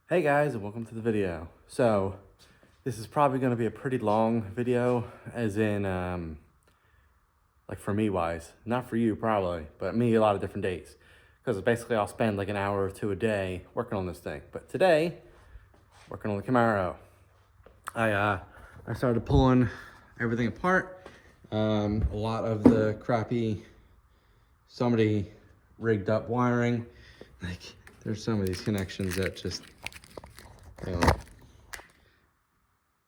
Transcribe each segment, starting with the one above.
Hey guys, and welcome to the video. So this is probably going to be a pretty long video, as in like for me wise, not for you probably, but me a lot of different days, because basically I'll spend like an hour or two a day working on this thing. But today, working on the Camaro, I started pulling everything apart. A lot of the crappy somebody rigged up wiring, like there's some of these connections that just, you know,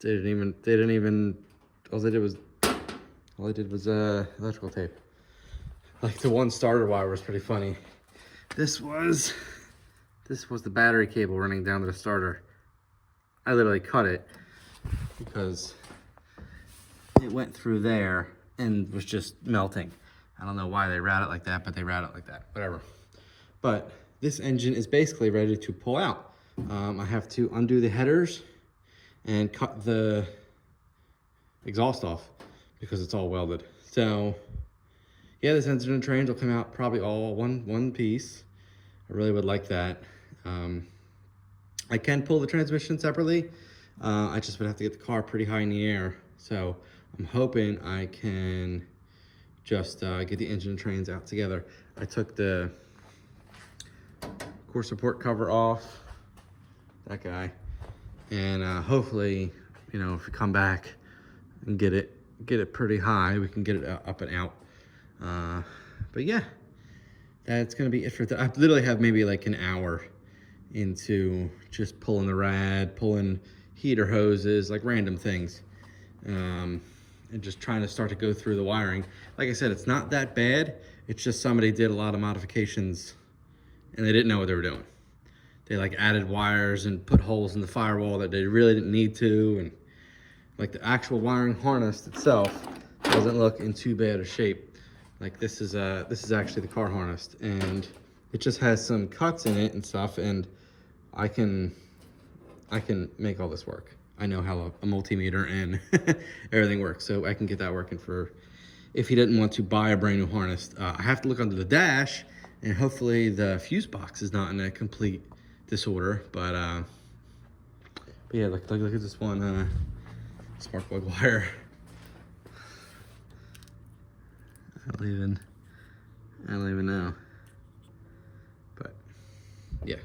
they didn't even, all they did was electrical tape. Like the one starter wire was pretty funny. This was the battery cable running down to the starter. I literally cut it because it went through there and was just melting. I don't know why they route it like that, but they route it like that, whatever. But this engine is basically ready to pull out. I have to undo the headers and cut the exhaust off because it's all welded. So yeah, this engine and trains will come out probably all one piece. I really would like that. I can pull the transmission separately. I just would have to get the car pretty high in the air. So I'm hoping I can just get the engine and trains out together. I took the core support cover off, that guy, and hopefully, you know, if we come back and get it pretty high, we can get it up and out. But yeah, that's gonna be it for I literally have maybe like an hour into just pulling the rad, pulling heater hoses, like random things, and just trying to start to go through the wiring. Like I said, it's not that bad. It's just somebody did a lot of modifications and they didn't know what they were doing. They like added wires and put holes in the firewall that they really didn't need to, and like the actual wiring harness itself doesn't look in too bad a shape. Like this is actually the car harness, and it just has some cuts in it and stuff, and I can make all this work. I know how a multimeter and everything works, so I can get that working for if he didn't want to buy a brand new harness. I have to look under the dash, and hopefully the fuse box is not in a complete disorder. But yeah, look at this one spark plug wire. I don't even know. But yeah,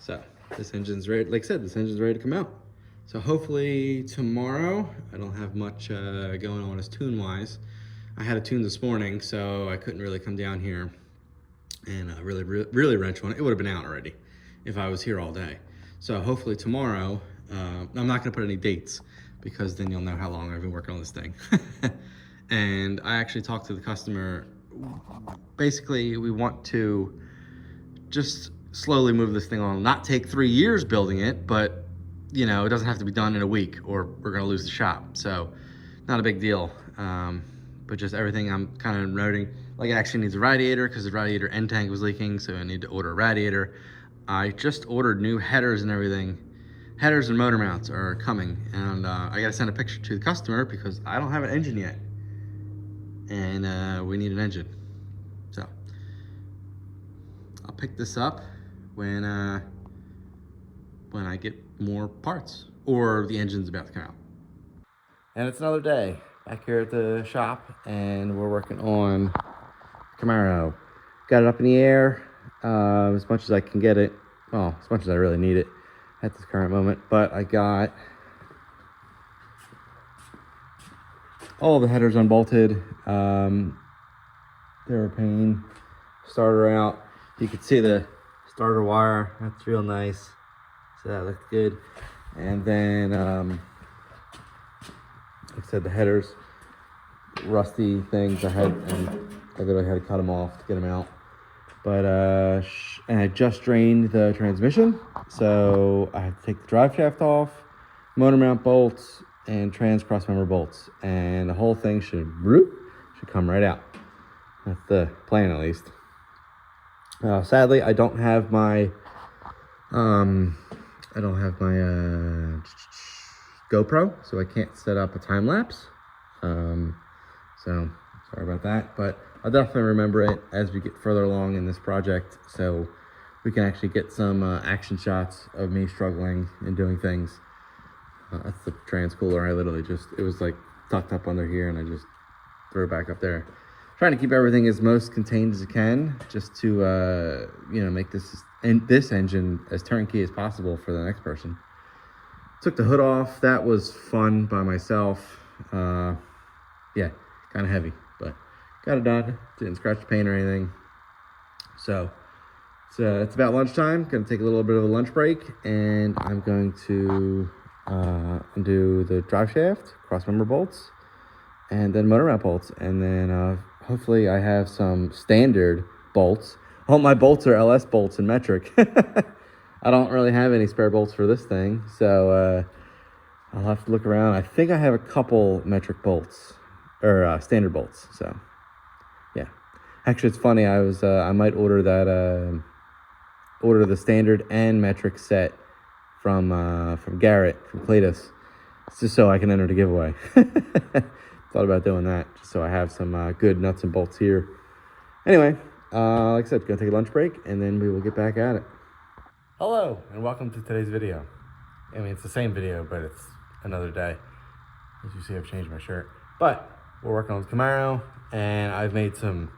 so this engine's ready. Like I said, this engine's ready to come out. So hopefully tomorrow, I don't have much going on as tune wise. I had a tune this morning, so I couldn't really come down here and really wrench one. It would have been out already if I was here all day. So hopefully tomorrow, I'm not gonna put any dates because then you'll know how long I've been working on this thing. And I actually talked to the customer. Basically, we want to just slowly move this thing on, not take 3 years building it, but you know, it doesn't have to be done in a week or we're gonna lose the shop. So not a big deal. But just everything I'm kind of noting, like it actually needs a radiator because the radiator end tank was leaking, so I need to order a radiator. I just ordered new headers and everything. Headers and motor mounts are coming, and I gotta send a picture to the customer because I don't have an engine yet. And we need an engine. So I'll pick this up when I get more parts or the engine's about to come out. And it's another day back here at the shop, and we're working on Camaro. Got it up in the air as much as I can get it. Well, as much as I really need it at this current moment. But I got all the headers unbolted. They're a pain. Starter out. You can see the starter wire. That's real nice. So that looked good. And then, like I said, the headers, rusty things I literally had to cut them off to get them out. But, and I just drained the transmission. So I had to take the drive shaft off, motor mount bolts, and trans cross member bolts. And the whole thing should come right out. That's the plan, at least. Sadly, I don't have my GoPro, so I can't set up a time lapse. So sorry about that, but I'll definitely remember it as we get further along in this project. So we can actually get some action shots of me struggling and doing things. That's the trans cooler. I literally just, it was like tucked up under here, and I just threw it back up there. Trying to keep everything as most contained as it can, just to make this engine as turnkey as possible for the next person. Took the hood off. That was fun by myself. Yeah, kind of heavy, but got it done. Didn't scratch the paint or anything. So it's about lunchtime. Gonna take a little bit of a lunch break, and I'm going to do the drive shaft, cross member bolts, and then motor mount bolts, and then hopefully I have some standard bolts. All my bolts are LS bolts in metric. I don't really have any spare bolts for this thing, so I'll have to look around. I think I have a couple metric bolts, or standard bolts, so yeah. Actually, it's funny, I might order that, order the standard and metric set from Garrett, from Cletus, just so I can enter the giveaway. Thought about doing that, just so I have some good nuts and bolts here. Anyway, like I said, gonna take a lunch break, and then we will get back at it. Hello, and welcome to today's video. I mean, it's the same video, but it's another day. As you see, I've changed my shirt. But we're working on the Camaro, and I've made some,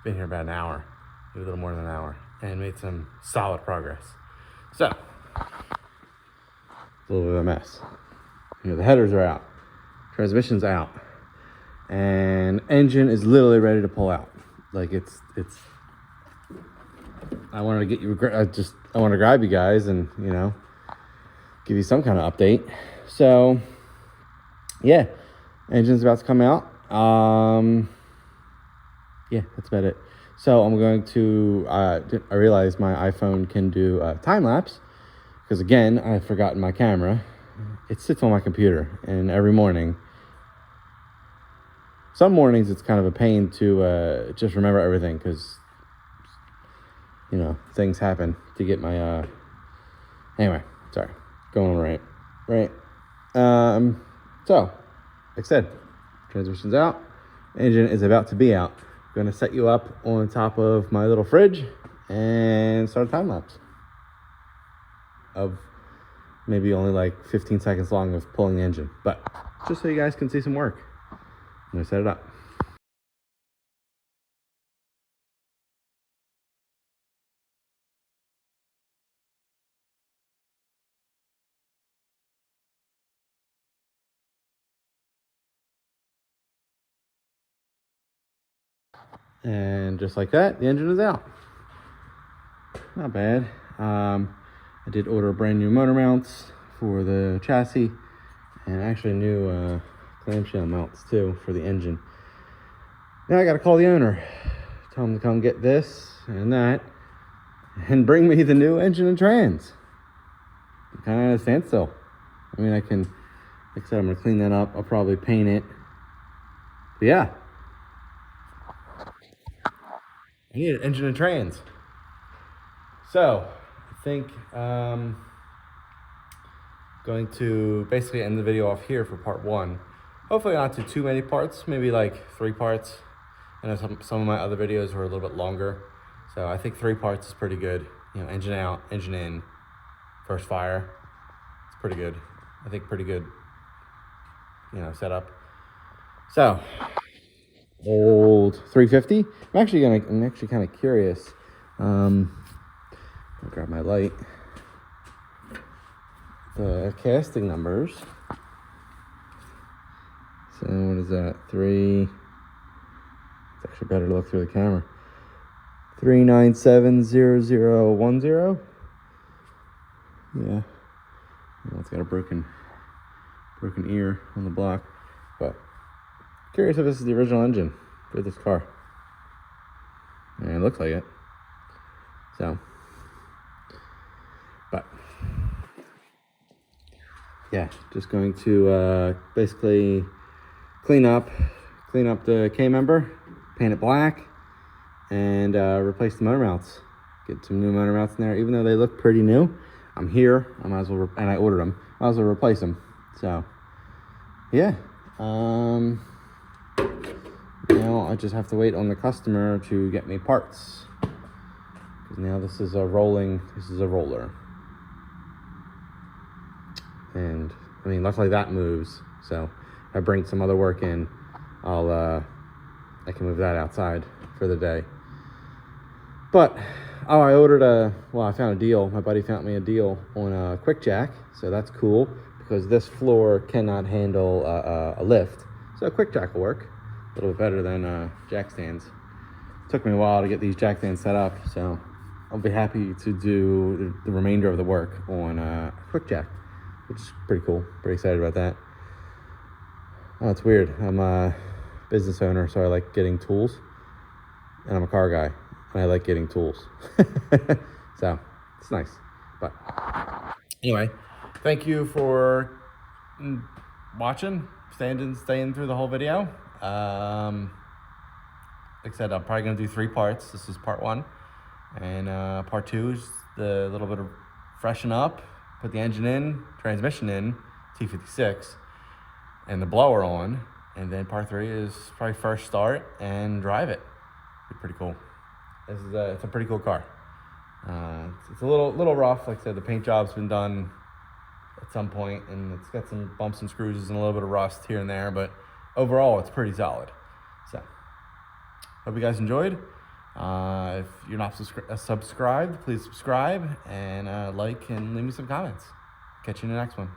been here about an hour, maybe a little more than an hour, and made some solid progress. So, it's a little bit of a mess. The headers are out, transmission's out, and engine is literally ready to pull out. Like it's. I wanted to get you. I want to grab you guys and give you some kind of update. So, yeah, engine's about to come out. Yeah, that's about it. So I'm going to. I realized my iPhone can do time lapse, because again, I've forgotten my camera. It sits on my computer, and every morning. Some mornings it's kind of a pain to just remember everything, because things happen to get my anyway, sorry, going on right. So like I said, transmission's out, engine is about to be out. I'm gonna set you up on top of my little fridge and start a time lapse of maybe only like 15 seconds long of pulling the engine, but just so you guys can see some work. I'm gonna set it up. And just like that, the engine is out. Not bad. I did order brand new motor mounts for the chassis, and actually new clamshell mounts too for the engine. Now I gotta call the owner, tell him to come get this and that, and bring me the new engine and trans. I'm kind of at a standstill. I mean, I can, like I said, I'm gonna clean that up. I'll probably paint it. But yeah, I need an engine and trans. So I think going to basically end the video off here for part one. Hopefully not too many parts, maybe like 3 parts. I know some of my other videos were a little bit longer, so I think 3 parts is pretty good. Engine out, engine in, first fire. It's pretty good. I think pretty good, setup. So, old 350. I'm actually kind of curious. I'll grab my light. The casting numbers. So what is that? 3. It's actually better to look through the camera. 3970010. Yeah. Well, it's got a broken ear on the block, but curious if this is the original engine for this car. And it looks like it. So, but yeah, just going to basically clean up the K member, paint it black, and replace the motor mounts. Get some new motor mounts in there. Even though they look pretty new, I'm here. I might as well, and I ordered them. I might as well replace them. So, yeah. Now I just have to wait on the customer to get me parts, because Now this is a roller. And I mean, luckily that moves. So if I bring some other work in, I can move that outside for the day. But, I found a deal. My buddy found me a deal on a quick jack. So that's cool because this floor cannot handle a lift. So a quick jack will work a little bit better than jack stands. Took me a while to get these jack stands set up. So I'll be happy to do the remainder of the work on a quick jack, which is pretty cool. Pretty excited about that. Oh, it's weird. I'm a business owner, so I like getting tools. And I'm a car guy, and I like getting tools. So, it's nice. But, anyway, thank you for watching, staying through the whole video. Like I said, I'm probably going to do 3 parts. This is part 1. And part 2 is the little bit of freshen up, put the engine in, transmission in, T56, and the blower on. And then part 3 is probably first start and drive it. Be pretty cool. It's a pretty cool car. It's a little rough. Like I said, the paint job's been done at some point, and it's got some bumps and screws and a little bit of rust here and there, but overall it's pretty solid. So, hope you guys enjoyed. If you're not subscribed, please subscribe and like and leave me some comments. Catch you in the next one.